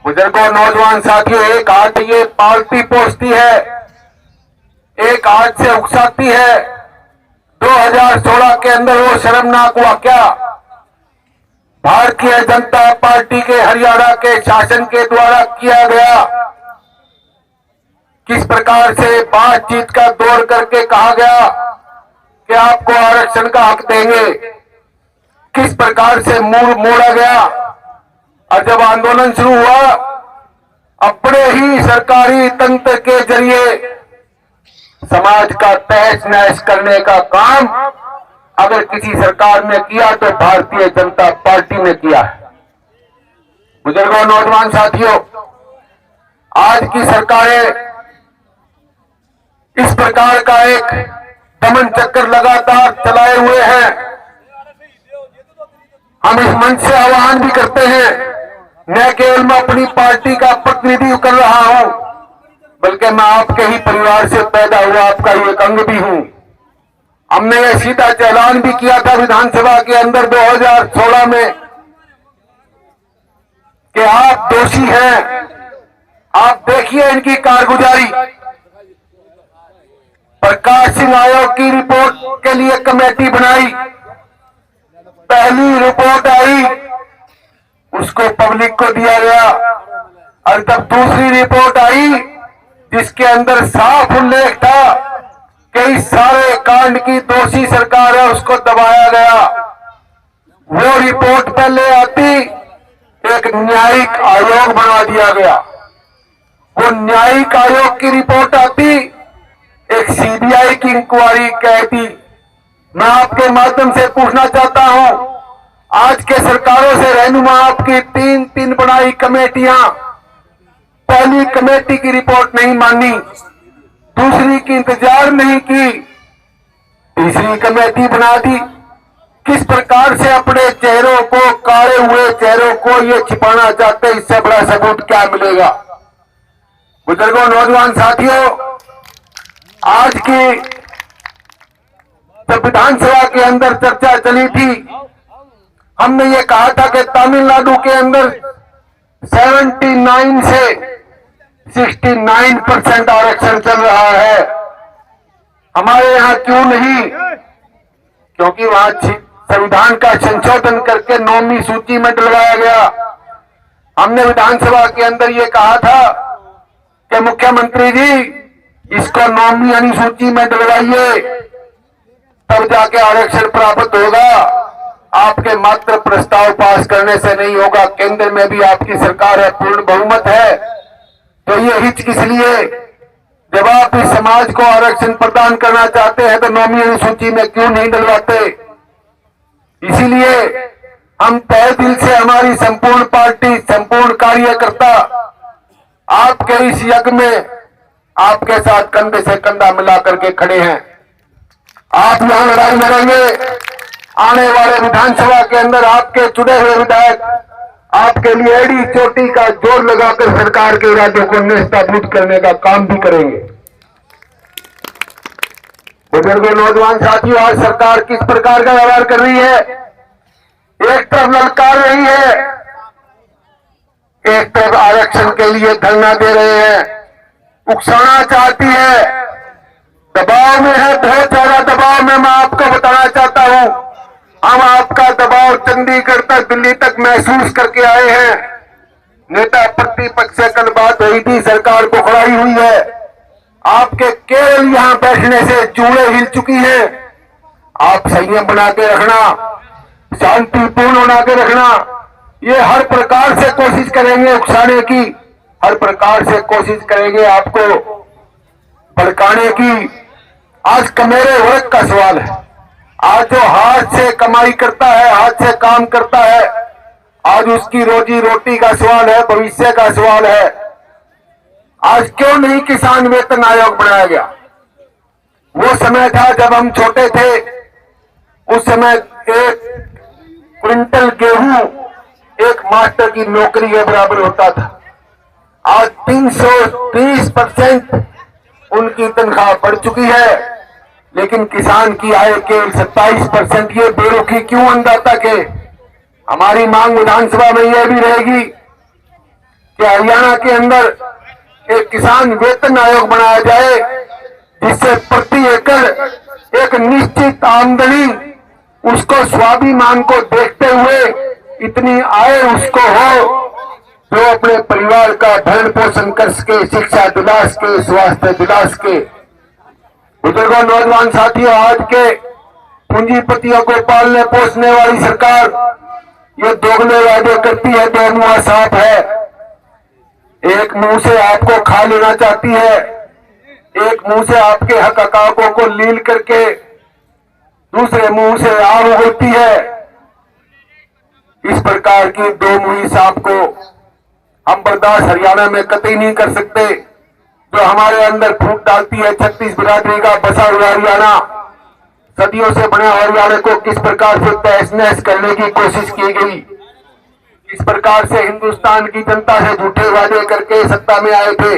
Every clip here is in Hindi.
बुजुर्गों, नौजवान साथियों, एक हाथ ये पालती पोसती है, एक हाथ से उकसाती है। 2016 के अंदर वो शर्मनाक वाकया भारतीय जनता पार्टी के हरियाणा के शासन के द्वारा किया गया। किस प्रकार से बातचीत का दौर करके कहा गया कि आपको आरक्षण का हक देंगे, किस प्रकार से मुंह मोड़ा गया। और जब आंदोलन शुरू हुआ, अपने ही सरकारी तंत्र के जरिए समाज का तहस नहस करने का काम अगर किसी सरकार ने किया तो भारतीय जनता पार्टी ने किया है। बुजुर्गों, नौजवान साथियों, आज की सरकारें इस प्रकार का एक दमन चक्कर लगातार चलाए हुए हैं। हम इस मंच से आह्वान भी करते हैं, न केवल मैं अपनी पार्टी का प्रतिनिधि कर रहा हूं, बल्कि मैं आपके ही परिवार से पैदा हुआ आपका ही एक अंग भी हूं। हमने यह सीधा ऐलान भी किया था विधानसभा के अंदर 2016 में कि आप दोषी हैं। आप देखिए इनकी कारगुजारी। प्रकाश सिंह आयोग की रिपोर्ट के लिए कमेटी बनाई, पहली रिपोर्ट आई, उसको पब्लिक को दिया गया। और तब दूसरी रिपोर्ट आई जिसके अंदर साफ उल्लेख था कि इस सारे कांड की दोषी सरकार है, उसको दबाया गया। वो रिपोर्ट पहले आती, एक न्यायिक आयोग बना दिया गया। वो न्यायिक आयोग की रिपोर्ट आती, एक सीबीआई की इंक्वायरी कहती। मैं आपके माध्यम से पूछना चाहता हूं, आज के सरकारों से रहनुमा आपकी तीन बनाई कमेटियां, पहली कमेटी की रिपोर्ट नहीं मानी, दूसरी की इंतजार नहीं की, तीसरी कमेटी बना दी। किस प्रकार से अपने चेहरों को, काले हुए चेहरों को ये छिपाना चाहते, इससे बड़ा सबूत क्या मिलेगा। बुजुर्गों, नौजवान साथियों, आज की जब विधानसभा के अंदर चर्चा चली थी, हमने ये कहा था कि तमिलनाडु के अंदर 79 से 69% आरक्षण चल रहा है, हमारे यहां क्यों नहीं? क्योंकि वहां संविधान का संशोधन करके 9वीं सूची में डलवाया गया। हमने विधानसभा के अंदर ये कहा था कि मुख्यमंत्री जी इसको 9वीं अनुसूची में डलवाइए, तब जाके आरक्षण प्राप्त होगा। आपके मात्र प्रस्ताव पास करने से नहीं होगा। केंद्र में भी आपकी सरकार है, पूर्ण बहुमत है। तो ये हिच इसलिए, जब आप इस समाज को आरक्षण प्रदान करना चाहते हैं तो 9वीं अनुसूची में क्यों नहीं डलवाते? इसीलिए हम तहे दिल से, हमारी संपूर्ण पार्टी, संपूर्ण कार्यकर्ता आपके इस यज्ञ में आपके साथ कंधे से कंधा मिला करके खड़े हैं। आप यहां लड़ाई लड़ेंगे, आने वाले विधानसभा के अंदर आपके चुने हुए विधायक आपके लिए एड़ी चोटी का जोर लगाकर सरकार के इरादों को नेस्तनाबूद करने का काम भी करेंगे। बुजुर्गों, नौजवान साथियों, आज सरकार किस प्रकार का व्यवहार कर रही है? एक तरफ ललकार रही है, एक तरफ आरक्षण के लिए धरना दे रहे हैं, उकसाना चाहती है, दबाव में है, बहुत ज्यादा दबाव में। मैं आपको बताना चाहता हूं, हम आपका दबाव चंडीगढ़ तक, दिल्ली तक महसूस करके आए हैं। नेता प्रतिपक्ष से कल बात हुई थी, सरकार बुखड़ाई हुई है। आपके केवल यहां बैठने से चूड़े हिल चुकी हैं। आप संयम बना के रखना, शांतिपूर्ण बना के रखना। ये हर प्रकार से कोशिश करेंगे उकसाने की, हर प्रकार से कोशिश करेंगे आपको भड़काने की। आज कमेरे वर्ग का सवाल है। आज जो हाथ से कमाई करता है, हाथ से काम करता है, आज उसकी रोजी रोटी का सवाल है, भविष्य का सवाल है। आज क्यों नहीं किसान वेतन आयोग बनाया गया? वो समय था जब हम छोटे थे, उस समय 1 क्विंटल गेहूं एक मास्टर की नौकरी के बराबर होता था। आज 330% उनकी तनख्वाह बढ़ चुकी है, लेकिन किसान की आय केवल 27%। ये बेरुखी क्यों अंदाता के? हमारी मांग विधानसभा में यह भी रहेगी कि हरियाणा के अंदर एक किसान वेतन आयोग बनाया जाए, जिससे प्रति एकड़ एक निश्चित आमदनी उसको स्वाभिमान को देखते हुए इतनी आय उसको हो जो अपने परिवार का भरण पोषण कर सके, शिक्षा दिला सके, स्वास्थ्य दिला सके। बुजुर्गों, नौजवान साथियों, आज के पूंजीपतियों को पालने पोसने वाली सरकार ये दोगले वादे करती है, दो मुंह साफ है। एक मुंह से आपको खा लेना चाहती है, एक मुंह से आपके हक हकाकों को लील करके दूसरे मुंह से आग उगलती है। इस प्रकार की दो मुंही सांप को हम बर्दाश्त हरियाणा में कतई नहीं कर सकते। जो हमारे अंदर फूट डालती है छत्तीस बिरादरी का बसा हुआ हरियाणा, सदियों से बने हरियाणा को किस प्रकार से तहस नहस करने की कोशिश की गई, इस प्रकार से हिंदुस्तान की जनता से झूठे वादे करके सत्ता में आए थे।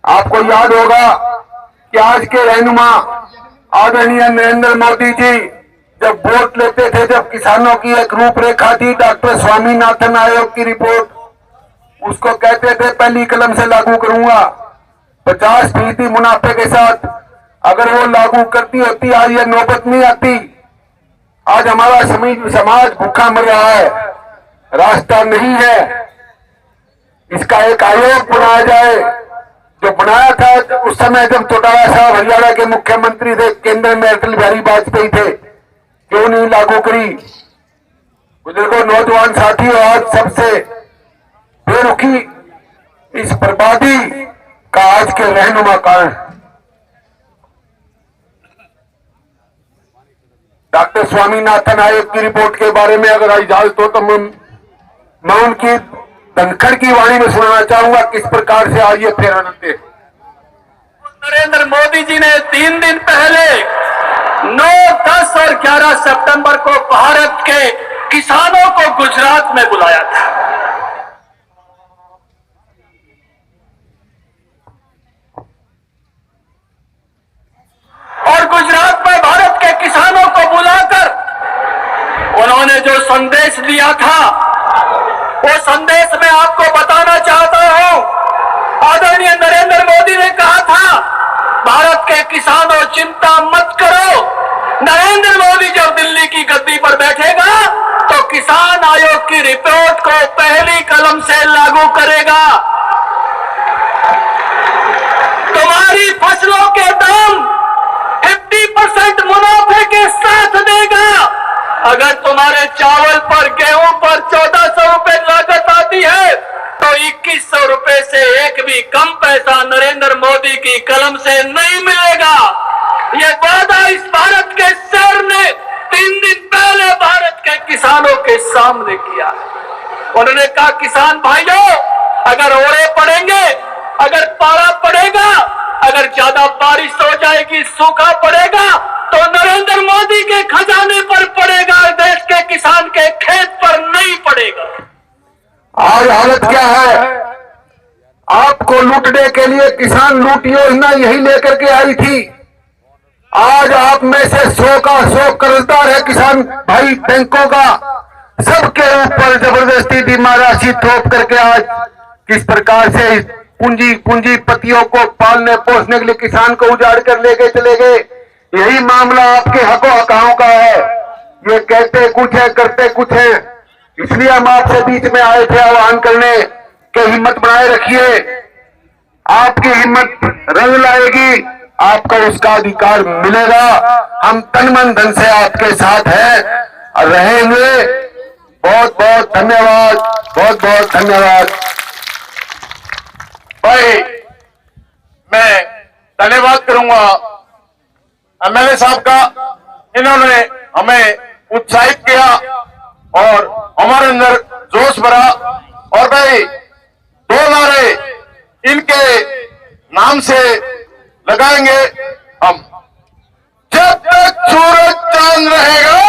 आपको याद होगा कि आज के रहनुमा आदरणीय नरेंद्र मोदी जी जब वोट लेते थे, जब किसानों की एक रूपरेखा थी, डॉक्टर स्वामीनाथन आयोग की रिपोर्ट, उसको कहते थे पहली कलम से लागू करूंगा 50% मुनाफे के साथ। अगर वो लागू करती होती आज ये नौबत नहीं आती। आज हमारा समाज भूखा मर रहा है, रास्ता नहीं है। इसका एक आयोग बनाया जाए, जो बनाया था उस समय जब चौटाला साहब हरियाणा के मुख्यमंत्री थे, केंद्र में अटल बिहारी वाजपेयी थे, क्यों नहीं लागू करी। बुजुर्गों, नौजवान साथियों, आज सबसे बेरुखी इस बर्बादी का आज के रहनुमा कारण डॉक्टर स्वामीनाथन आयोग की रिपोर्ट के बारे में अगर इजाजत हो तो मैं उनकी धनखड़ की वाणी में सुनाना चाहूंगा किस प्रकार से आज ये फिर आनंद है। नरेंद्र मोदी जी ने 3 दिन पहले 9, 10 और 11 सितंबर को भारत के किसानों को गुजरात में बुलाया था। और गुजरात में भारत के किसानों को बुलाकर उन्होंने जो संदेश दिया था, वो संदेश मैं आपको बताना चाहता हूं। आदरणीय नरेंद्र मोदी ने कहा था, भारत के किसानों चिंता मत करो, नरेंद्र मोदी जब दिल्ली की गद्दी पर बैठेगा तो किसान आयोग की रिपोर्ट को पहली कलम से लागू करेगा। तुम्हारी फसलों के दाम 50% मुनाफे के साथ देगा। अगर तुम्हारे चावल पर, गेहूं पर 1400 रुपए लागत आती है तो 2100 रुपए से एक भी कम पैसा नरेंद्र मोदी की कलम से नहीं मिलेगा। ये वादा इस भारत के शहर ने 3 दिन पहले भारत के किसानों के सामने किया। उन्होंने कहा, किसान भाइयों, अगर ओले पड़ेंगे, अगर पाला पड़ेगा, अगर ज्यादा बारिश हो जाएगी, सूखा पड़ेगा, तो नरेंद्र मोदी के खजाने पर पड़ेगा, देश के किसान के खेत पर नहीं पड़ेगा। आज हालत क्या है? आपको लूटने के लिए किसान लूट योजना यही लेकर के आई थी। आज आप में से 100 का 100 कर्जदार है किसान भाई, बैंकों का, सबके ऊपर जबरदस्ती बीमा राशि थोप करके आज किस प्रकार से पूंजीपतियों को पालने पोसने के लिए किसान को उजाड़ कर लेके चले गए। यही मामला आपके हकों हकाओं का है। ये कहते कुछ है, करते कुछ है। इसलिए हम आपसे बीच में आए थे आह्वान करने कि हिम्मत बनाए रखिए। आपकी हिम्मत रंग लाएगी, आपको उसका अधिकार मिलेगा। हम तन मन धन से आपके साथ हैं और रहेंगे। बहुत बहुत धन्यवाद, बहुत बहुत धन्यवाद। भाई, मैं धन्यवाद करूंगा एमएलए साहब का। इन्होंने हमें उत्साहित किया और हमारे अंदर जोश भरा। और भाई, 2 नारे इनके नाम से लगाएंगे हम। जब तक सूरज चांद रहेगा,